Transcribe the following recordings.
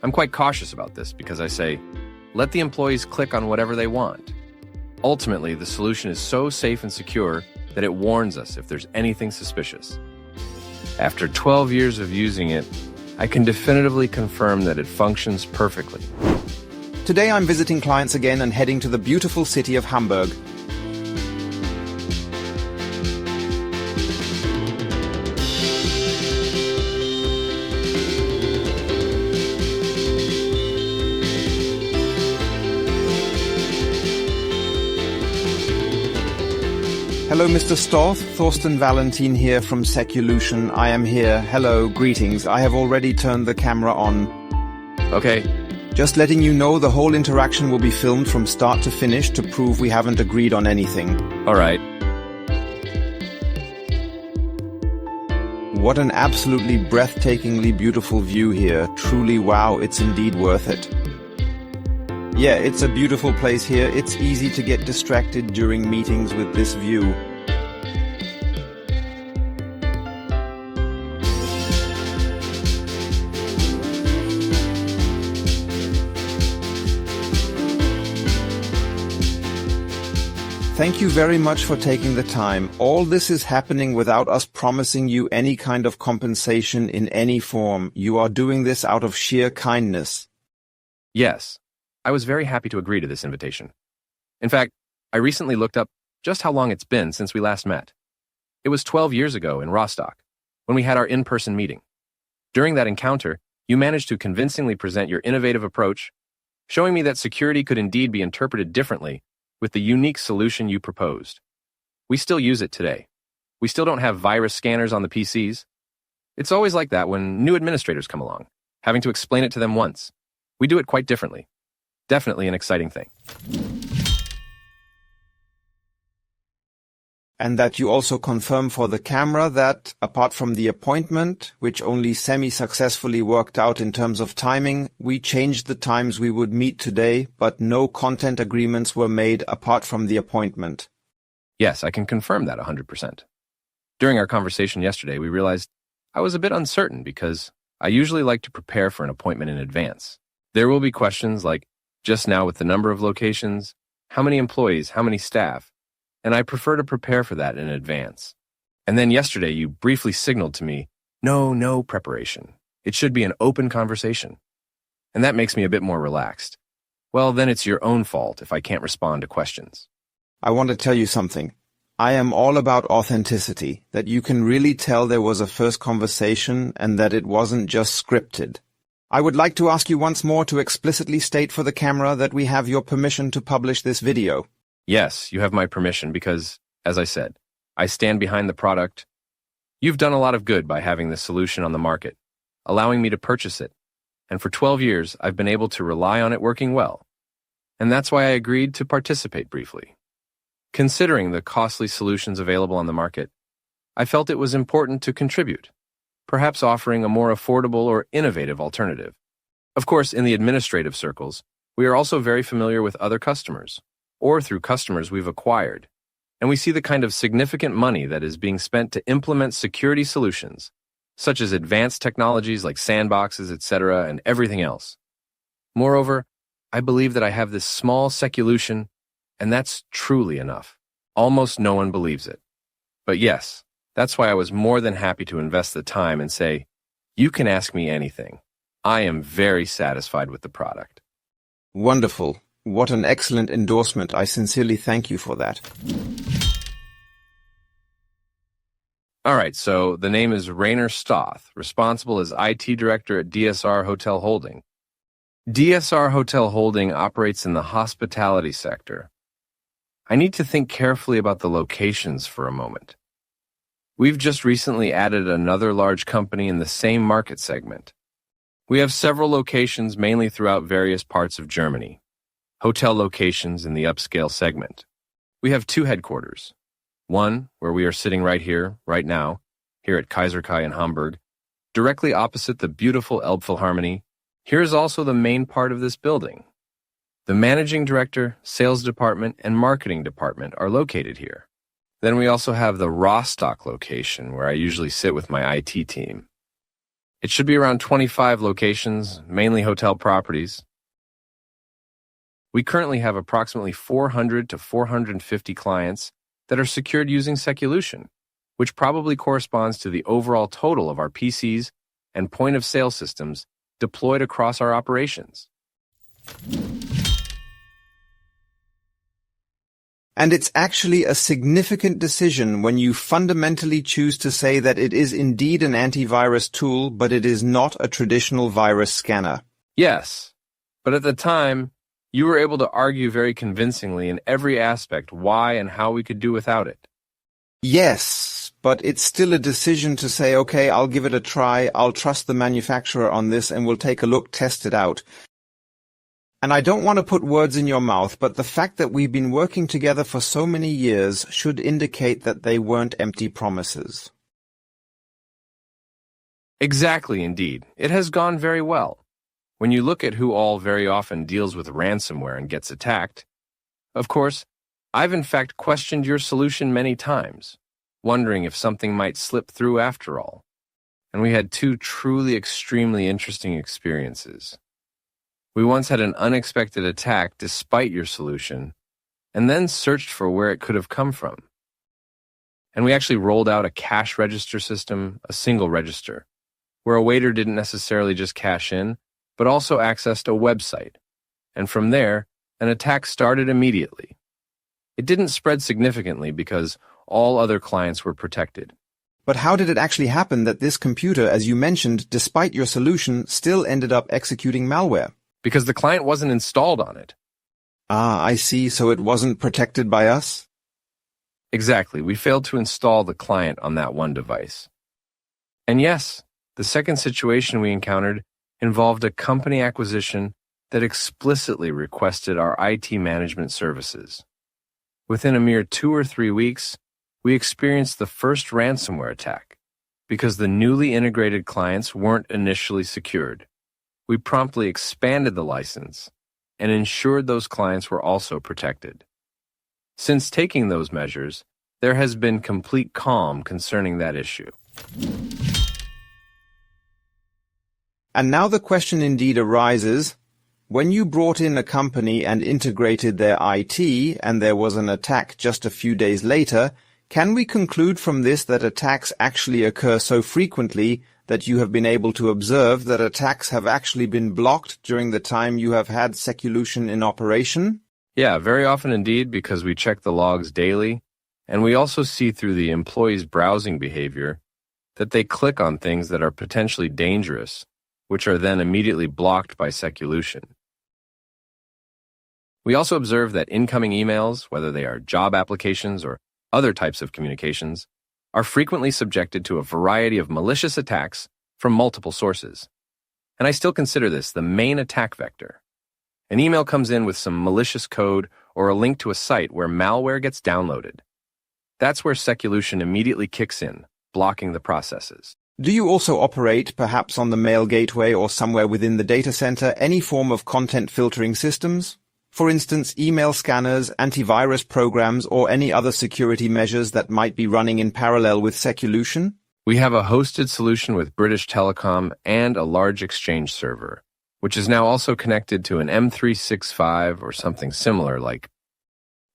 I'm quite cautious about this because I say, let the employees click on whatever they want. Ultimately, the solution is so safe and secure that it warns us if there's anything suspicious. After 12 years of using it, I can definitively confirm that it functions perfectly. Today I'm visiting clients again and heading to the beautiful city of Hamburg. Hello, Mr. Storth. Thorsten Valentin here from SecuLution. I am here. Hello, greetings. I have already turned the camera on. Okay. Just letting you know the whole interaction will be filmed from start to finish to prove we haven't agreed on anything. All right. What an absolutely breathtakingly beautiful view here. Truly wow, it's indeed worth it. Yeah, it's a beautiful place here. It's easy to get distracted during meetings with this view. Thank you very much for taking the time. All this is happening without us promising you any kind of compensation in any form. You are doing this out of sheer kindness. Yes. I was very happy to agree to this invitation. In fact, I recently looked up just how long it's been since we last met. It was 12 years ago in Rostock, when we had our in-person meeting. During that encounter, you managed to convincingly present your innovative approach, showing me that security could indeed be interpreted differently with the unique solution you proposed. We still use it today. We still don't have virus scanners on the PCs. It's always like that when new administrators come along, having to explain it to them once. We do it quite differently. Definitely an exciting thing. And that you also confirm for the camera that, apart from the appointment, which only semi-successfully worked out in terms of timing, we changed the times we would meet today, but no content agreements were made apart from the appointment. Yes, I can confirm that 100%. During our conversation yesterday, we realized I was a bit uncertain because I usually like to prepare for an appointment in advance. There will be questions like, just now with the number of locations, how many employees, how many staff, and I prefer to prepare for that in advance. And then yesterday you briefly signaled to me, no preparation. It should be an open conversation. And that makes me a bit more relaxed. Well, then it's your own fault if I can't respond to questions. I want to tell you something. I am all about authenticity, that you can really tell there was a first conversation and that it wasn't just scripted. I would like to ask you once more to explicitly state for the camera that we have your permission to publish this video. Yes, you have my permission because, as I said, I stand behind the product. You've done a lot of good by having this solution on the market, allowing me to purchase it, and for 12 years I've been able to rely on it working well. And that's why I agreed to participate briefly. Considering the costly solutions available on the market, I felt it was important to contribute, perhaps offering a more affordable or innovative alternative. Of course, in the administrative circles, we are also very familiar with other customers, or through customers we've acquired, and we see the kind of significant money that is being spent to implement security solutions, such as advanced technologies like sandboxes, etc., and everything else. Moreover, I believe that I have this small SecuLution, and that's truly enough. Almost no one believes it. But yes, that's why I was more than happy to invest the time and say, you can ask me anything. I am very satisfied with the product. Wonderful. What an excellent endorsement. I sincerely thank you for that. All right, so the name is Rainer Stoth, responsible as IT Director at DSR Hotel Holding. DSR Hotel Holding operates in the hospitality sector. I need to think carefully about the locations for a moment. We've just recently added another large company in the same market segment. We have several locations mainly throughout various parts of Germany, hotel locations in the upscale segment. We have 2 headquarters. One, where we are sitting right here, right now, here at Kaiserkai in Hamburg, directly opposite the beautiful Elbphilharmonie. Here's also the main part of this building. The managing director, sales department, and marketing department are located here. Then we also have the Rostock location, where I usually sit with my IT team. It should be around 25 locations, mainly hotel properties. We currently have approximately 400 to 450 clients that are secured using SecuLution, which probably corresponds to the overall total of our PCs and point-of-sale systems deployed across our operations. And it's actually a significant decision when you fundamentally choose to say that it is indeed an antivirus tool, but it is not a traditional virus scanner. Yes, but at the time, you were able to argue very convincingly in every aspect why and how we could do without it. Yes, but it's still a decision to say, okay, I'll give it a try, I'll trust the manufacturer on this, and we'll take a look, test it out. And I don't want to put words in your mouth, but the fact that we've been working together for so many years should indicate that they weren't empty promises. Exactly, indeed. It has gone very well. When you look at who all very often deals with ransomware and gets attacked, of course, I've in fact questioned your solution many times, wondering if something might slip through after all. And we had two truly extremely interesting experiences. We once had an unexpected attack despite your solution, and then searched for where it could have come from. And we actually rolled out a cash register system, a single register, where a waiter didn't necessarily just cash in, but also accessed a website. And from there, an attack started immediately. It didn't spread significantly because all other clients were protected. But how did it actually happen that this computer, as you mentioned, despite your solution, still ended up executing malware? Because the client wasn't installed on it. Ah, I see. So it wasn't protected by us? Exactly. We failed to install the client on that one device. And yes, the second situation we encountered involved a company acquisition that explicitly requested our IT management services. Within a mere 2 or 3 weeks, we experienced the first ransomware attack because the newly integrated clients weren't initially secured. We promptly expanded the license and ensured those clients were also protected. Since taking those measures, there has been complete calm concerning that issue. And now the question indeed arises, when you brought in a company and integrated their IT and there was an attack just a few days later, can we conclude from this that attacks actually occur so frequently that you have been able to observe that attacks have actually been blocked during the time you have had SecuLution in operation? Yeah, very often indeed, because we check the logs daily, and we also see through the employees' browsing behavior that they click on things that are potentially dangerous, which are then immediately blocked by SecuLution. We also observe that incoming emails, whether they are job applications or other types of communications, are frequently subjected to a variety of malicious attacks from multiple sources. And I still consider this the main attack vector. An email comes in with some malicious code or a link to a site where malware gets downloaded. That's where SecuLution immediately kicks in, blocking the processes. Do you also operate, perhaps on the mail gateway or somewhere within the data center, any form of content filtering systems? For instance, email scanners, antivirus programs, or any other security measures that might be running in parallel with SecuLution? We have a hosted solution with British Telecom and a large Exchange server, which is now also connected to an M365 or something similar like.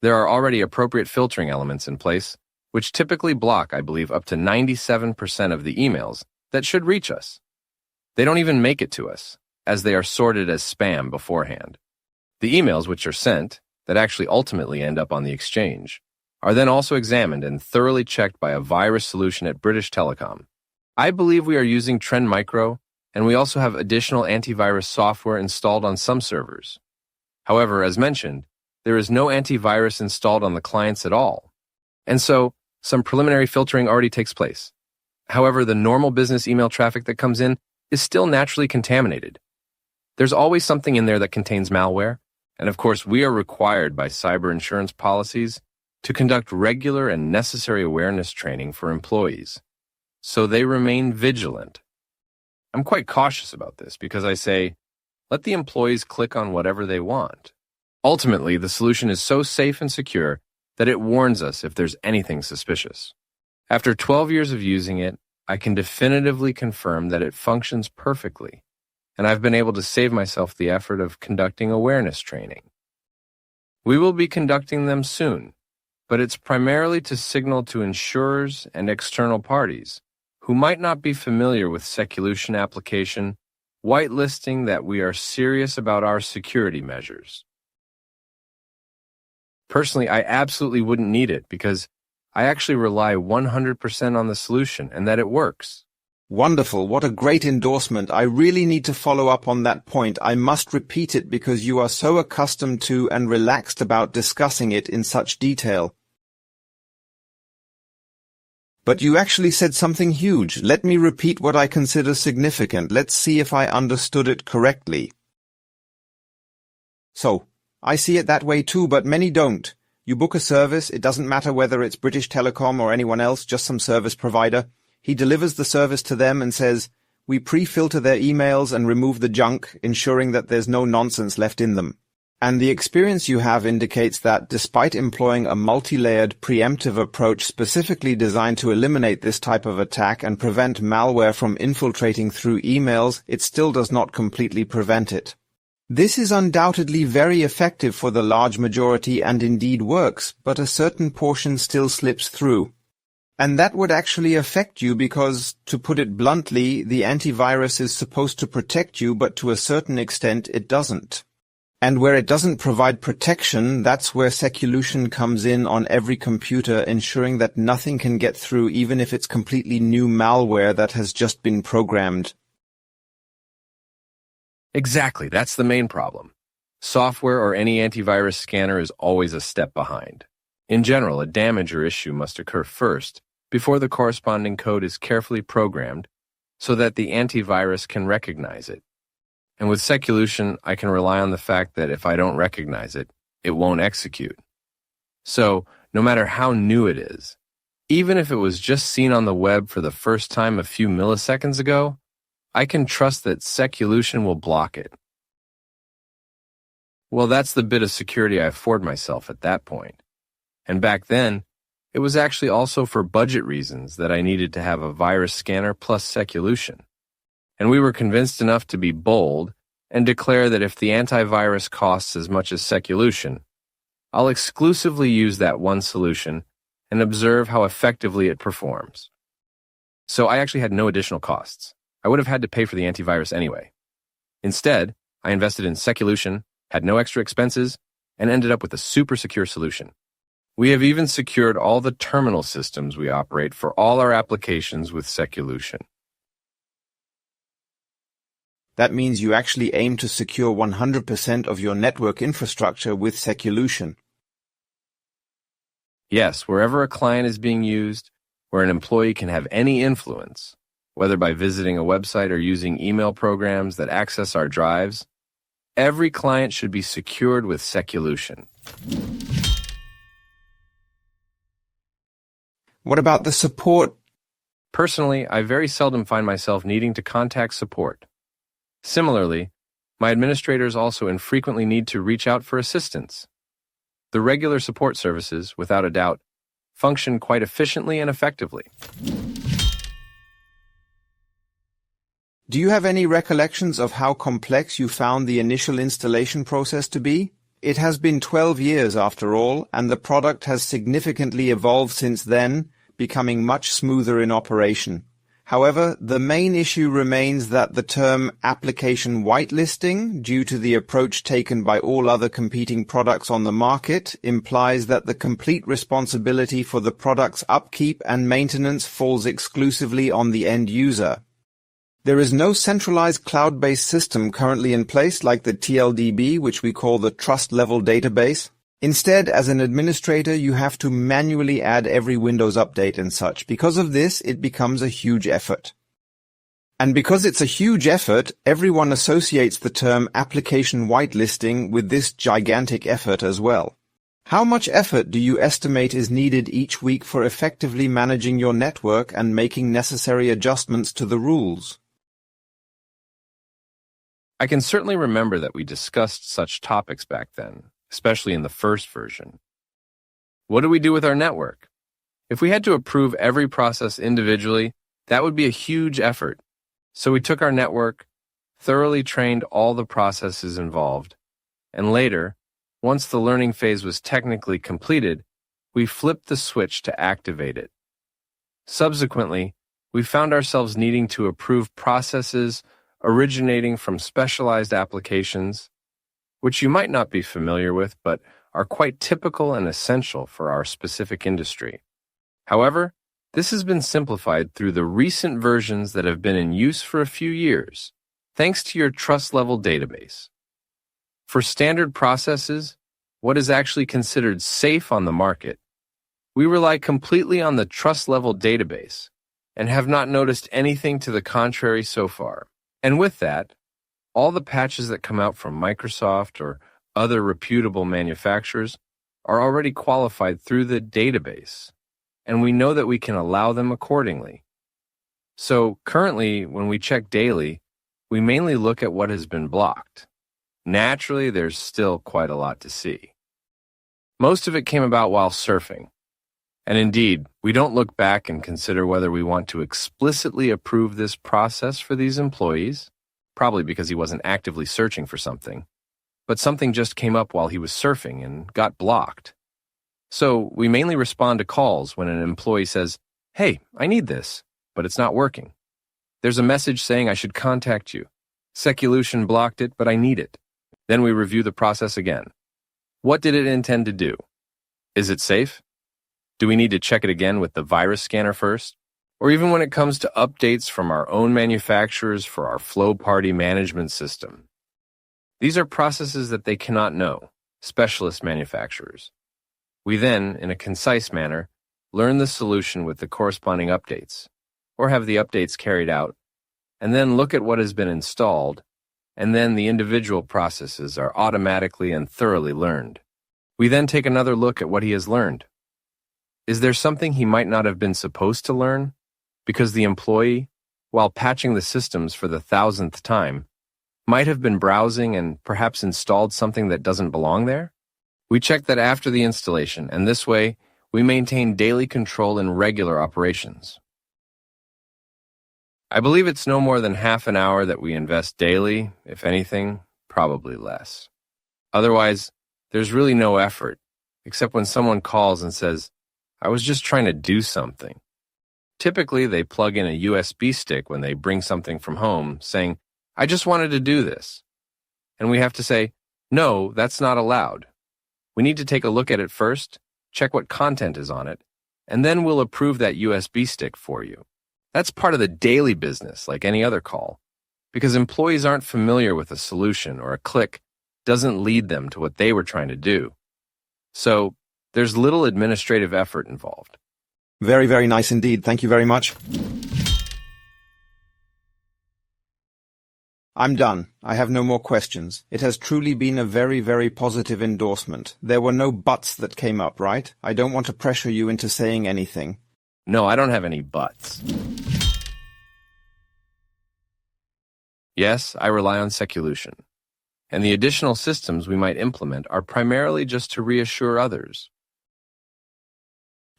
There are already appropriate filtering elements in place, which typically block, I believe, up to 97% of the emails that should reach us. They don't even make it to us, as they are sorted as spam beforehand. The emails which are sent, that actually ultimately end up on the Exchange, are then also examined and thoroughly checked by a virus solution at British Telecom. I believe we are using Trend Micro, and we also have additional antivirus software installed on some servers. However, as mentioned, there is no antivirus installed on the clients at all. And so, some preliminary filtering already takes place. However, the normal business email traffic that comes in is still naturally contaminated. There's always something in there that contains malware, and of course, we are required by cyber insurance policies to conduct regular and necessary awareness training for employees, so they remain vigilant. I'm quite cautious about this because I say, let the employees click on whatever they want. Ultimately, the solution is so safe and secure that it warns us if there's anything suspicious. After 12 years of using it, I can definitively confirm that it functions perfectly, and I've been able to save myself the effort of conducting awareness training. We will be conducting them soon, but it's primarily to signal to insurers and external parties who might not be familiar with SecuLution application, whitelisting that we are serious about our security measures. Personally, I absolutely wouldn't need it because I actually rely 100% on the solution and that it works. Wonderful. What a great endorsement. I really need to follow up on that point. I must repeat it because you are so accustomed to and relaxed about discussing it in such detail. But you actually said something huge. Let me repeat what I consider significant. Let's see if I understood it correctly. So, I see it that way too, but many don't. You book a service, it doesn't matter whether it's British Telecom or anyone else, just some service provider. He delivers the service to them and says, we pre-filter their emails and remove the junk, ensuring that there's no nonsense left in them. And the experience you have indicates that, despite employing a multi-layered preemptive approach specifically designed to eliminate this type of attack and prevent malware from infiltrating through emails, it still does not completely prevent it. This is undoubtedly very effective for the large majority and indeed works, but a certain portion still slips through. And that would actually affect you because, to put it bluntly, the antivirus is supposed to protect you, but to a certain extent it doesn't. And where it doesn't provide protection, that's where SecuLution comes in on every computer, ensuring that nothing can get through even if it's completely new malware that has just been programmed. Exactly, that's the main problem. Software or any antivirus scanner is always a step behind. In general, a damage or issue must occur first before the corresponding code is carefully programmed so that the antivirus can recognize it. And with SecuLution, I can rely on the fact that if I don't recognize it, it won't execute. So, no matter how new it is, even if it was just seen on the web for the first time a few milliseconds ago, I can trust that SecuLution will block it. Well, that's the bit of security I afford myself at that point. And back then, it was actually also for budget reasons that I needed to have a virus scanner plus SecuLution. And we were convinced enough to be bold and declare that if the antivirus costs as much as SecuLution, I'll exclusively use that one solution and observe how effectively it performs. So I actually had no additional costs. I would have had to pay for the antivirus anyway. Instead, I invested in SecuLution, had no extra expenses, and ended up with a super secure solution. We have even secured all the terminal systems we operate for all our applications with SecuLution. That means you actually aim to secure 100% of your network infrastructure with SecuLution. Yes, wherever a client is being used, where an employee can have any influence, whether by visiting a website or using email programs that access our drives, every client should be secured with SecuLution. What about the support? Personally, I very seldom find myself needing to contact support. Similarly, my administrators also infrequently need to reach out for assistance. The regular support services, without a doubt, function quite efficiently and effectively. Do you have any recollections of how complex you found the initial installation process to be? It has been 12 years after all, and the product has significantly evolved since then, becoming much smoother in operation. However, the main issue remains that the term application whitelisting, due to the approach taken by all other competing products on the market, implies that the complete responsibility for the product's upkeep and maintenance falls exclusively on the end user. There is no centralized cloud-based system currently in place like the TLDB, which we call the Trust Level Database. Instead, as an administrator, you have to manually add every Windows update and such. Because of this, it becomes a huge effort. And because it's a huge effort, everyone associates the term application whitelisting with this gigantic effort as well. How much effort do you estimate is needed each week for effectively managing your network and making necessary adjustments to the rules? I can certainly remember that we discussed such topics back then, especially in the first version. What do we do with our network? If we had to approve every process individually, That would be a huge effort. So we took our network, thoroughly trained all the processes involved, and later, once the learning phase was technically completed, we flipped the switch to activate it. Subsequently, we found ourselves needing to approve processes originating from specialized applications, which you might not be familiar with, but are quite typical and essential for our specific industry. However, this has been simplified through the recent versions that have been in use for a few years, thanks to your trust level database. For standard processes, what is actually considered safe on the market, we rely completely on the trust level database and have not noticed anything to the contrary so far. And with that, all the patches that come out from Microsoft or other reputable manufacturers are already qualified through the database, and we know that we can allow them accordingly. So currently, when we check daily, we mainly look at what has been blocked. Naturally, there's still quite a lot to see. Most of it came about while surfing. And indeed, we don't look back and consider whether we want to explicitly approve this process for these employees, probably because he wasn't actively searching for something, but something just came up while he was surfing and got blocked. So we mainly respond to calls when an employee says, "Hey, I need this, but it's not working. There's a message saying I should contact you. SecuLution blocked it, but I need it." Then we review the process again. What did it intend to do? Is it safe? Do we need to check it again with the virus scanner first? Or even when it comes to updates from our own manufacturers for our flow party management system? These are processes that they cannot know, specialist manufacturers. We then, in a concise manner, learn the solution with the corresponding updates, or have the updates carried out, and then look at what has been installed, and then the individual processes are automatically and thoroughly learned. We then take another look at what he has learned. Is there something he might not have been supposed to learn? Because the employee, while patching the systems for the 1,000th time, might have been browsing and perhaps installed something that doesn't belong there? We check that after the installation, and this way, we maintain daily control in regular operations. I believe it's no more than half an hour that we invest daily, if anything, probably less. Otherwise, there's really no effort, except when someone calls and says, "I was just trying to do something." Typically, they plug in a USB stick when they bring something from home, saying, "I just wanted to do this." And we have to say, "No, that's not allowed. We need to take a look at it first, check what content is on it, and then we'll approve that USB stick for you." That's part of the daily business, like any other call, because employees aren't familiar with a solution or a click doesn't lead them to what they were trying to do. So, there's little administrative effort involved. Very, very nice indeed. Thank you very much. I'm done. I have no more questions. It has truly been a very, very positive endorsement. There were no buts that came up, right? I don't want to pressure you into saying anything. No, I don't have any buts. Yes, I rely on SecuLution. And the additional systems we might implement are primarily just to reassure others.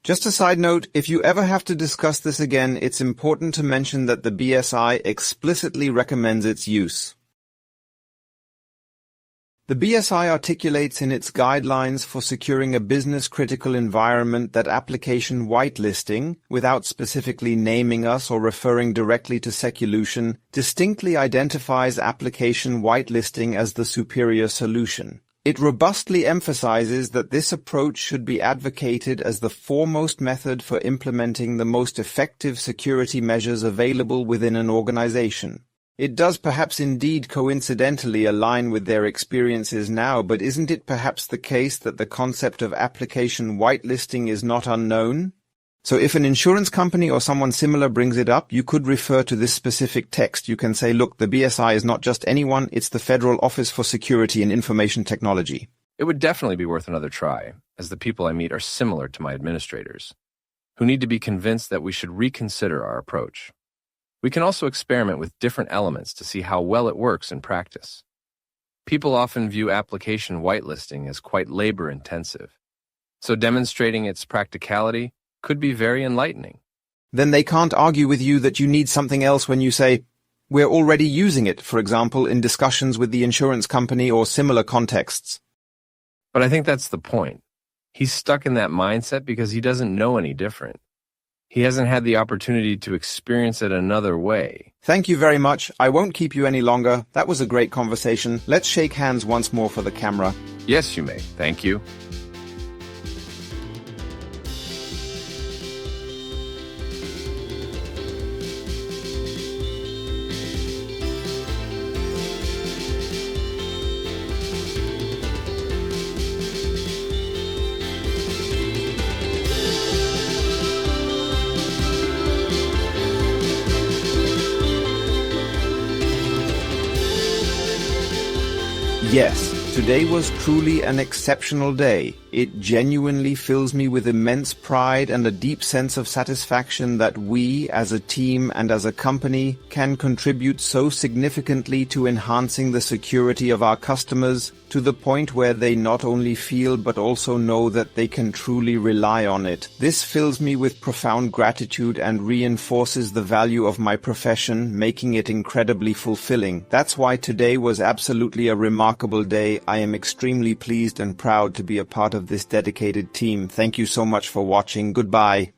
Just a side note, if you ever have to discuss this again, it's important to mention that the BSI explicitly recommends its use. The BSI articulates in its guidelines for securing a business-critical environment that application whitelisting, without specifically naming us or referring directly to SecuLution, distinctly identifies application whitelisting as the superior solution. It robustly emphasizes that this approach should be advocated as the foremost method for implementing the most effective security measures available within an organization. It does perhaps indeed coincidentally align with their experiences now, but isn't it perhaps the case that the concept of application whitelisting is not unknown? So if an insurance company or someone similar brings it up, you could refer to this specific text. You can say, look, the BSI is not just anyone, it's the Federal Office for Security and Information Technology. It would definitely be worth another try, as the people I meet are similar to my administrators, who need to be convinced that we should reconsider our approach. We can also experiment with different elements to see how well it works in practice. People often view application whitelisting as quite labor-intensive, so demonstrating its practicality could be very enlightening. then they can't argue with you that you need something else when you say, "We're already using it," for example, in discussions with the insurance company or similar contexts. But I think that's the point. He's stuck in that mindset because he doesn't know any different. He hasn't had the opportunity to experience it another way. Thank you very much. I won't keep you any longer. That was a great conversation. Let's shake hands once more for the camera. Yes, you may. Thank you. Yes, today was truly an exceptional day. It genuinely fills me with immense pride and a deep sense of satisfaction that we, as a team and as a company, can contribute so significantly to enhancing the security of our customers to the point where they not only feel but also know that they can truly rely on it. This fills me with profound gratitude and reinforces the value of my profession, making it incredibly fulfilling. That's why today was absolutely a remarkable day. I am extremely pleased and proud to be a part of this dedicated team. Thank you so much for watching. Goodbye.